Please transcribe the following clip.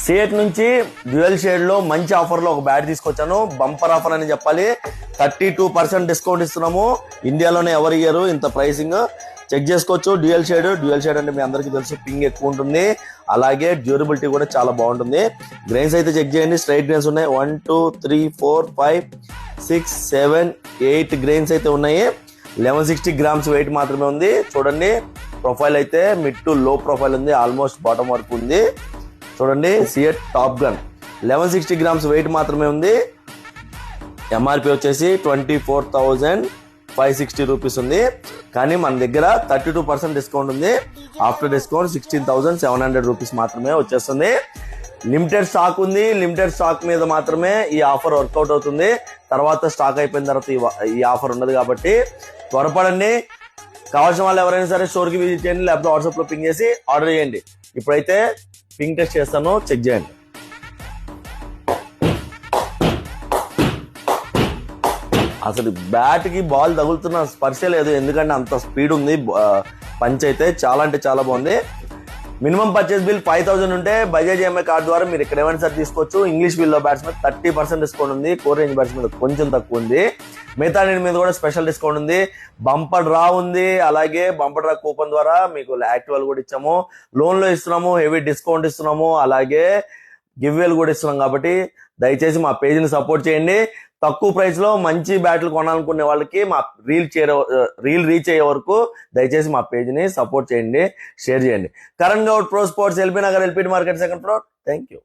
సిఎట్ నుంచి dual shade లో మంచి ఆఫర్ లో ఒక బ్యాట్ తీసుకొచ్చాను. బంపర్ ఆఫర్ అని చెప్పాలి. 32% డిస్కౌంట్ ఇస్తున్నాము. ఇండియాలోనే ఎవరు ఇయ్యరు ఇంత ప్రైసింగ్. చెక్ చేసుకోవచ్చు. డ్యూయల్ షేడ్ అంటే మీ అందరికీ తెలుసు, పింగ్ ఎక్కువ ఉంటుంది, అలాగే డ్యూరబిలిటీ కూడా చాలా బాగుంటుంది. గ్రెయిన్స్ అయితే చెక్ చేయండి. స్ట్రైట్ గ్రెయిన్స్ ఉన్నాయి. 1 2 3 4 5 6 7 8 గ్రెయిన్స్ అయితే ఉన్నాయి. 1160 గ్రామ్స్ వెయిట్ మాత్రమే ఉంది. చూడండి, ప్రొఫైల్ అయితే మిడ్ టు లో ప్రొఫైల్ ఉంది, ఆల్మోస్ట్ బాటమ్ వరకు ఉంది. చూడండి, సిఎట్ టాప్ గన్ 1160 గ్రామ్స్ వెయిట్ మాత్రమే ఉంది. ఎంఆర్పి వచ్చేసి 24,560 రూపీస్ ఉంది. కానీ మన దగ్గర 32% డిస్కౌంట్ ఉంది. ఆఫ్టర్ డిస్కౌంట్ 16,700 రూపీస్ మాత్రమే వచ్చేస్తుంది. లిమిటెడ్ స్టాక్ ఉంది. లిమిటెడ్ స్టాక్ మీద మాత్రమే ఈ ఆఫర్ వర్కౌట్ అవుతుంది. తర్వాత స్టాక్ అయిపోయిన తర్వాత ఈ ఆఫర్ ఉండదు. కాబట్టి త్వరపడండి. కావాల్సిన వాళ్ళు ఎవరైనా సరే స్టోర్కి విజిట్ చేయండి, లేకపోతే వాట్సాప్ లో పింగ్ చేసి ఆర్డర్ చేయండి. ఇప్పుడైతే పింగ్ టెస్ట్ చేస్తాను, చెక్ చేయండి. అసలు బ్యాట్ కి బాల్ తగులుతున్న స్పర్శ లేదు, ఎందుకంటే అంత స్పీడ్ ఉంది. పంచ్ అయితే చాలా అంటే చాలా బాగుంది. మినిమం పర్చేస్ బిల్ 5,000 ఉంటే బజాజ్ ఈఎంఐ కార్డు ద్వారా మీరు ఇక్కడ ఏమైనా సరే తీసుకోవచ్చు. ఇంగ్లీష్ విల్లో బ్యాట్స్ మీద 30% డిస్కౌంట్ ఉంది. కోర్ రేంజ్ బ్యాట్స్ మీద కొంచెం తక్కువ ఉంది. మిగతా మీద కూడా స్పెషల్ డిస్కౌంట్ ఉంది. బంపర్ డ్రా ఉంది. అలాగే బంపర్ డ్రా కూపన్ ద్వారా మీకు యాక్టివల్ కూడా ఇచ్చాము. లోన్ లో ఇస్తున్నాము, హెవీ డిస్కౌంట్ ఇస్తున్నాము, అలాగే గివ్వేలు కూడా ఇస్తున్నాం. కాబట్టి దయచేసి మా పేజీని సపోర్ట్ చేయండి. తక్కువ ప్రైస్ లో మంచి బ్యాట్లు కొనాలనుకునే వాళ్ళకి మా రీల్ రీచ్ అయ్యే వరకు దయచేసి మా పేజీని సపోర్ట్ చేయండి, షేర్ చేయండి. Karan Goud pro sports, LB Nagar, LP market, second floor. Thank you.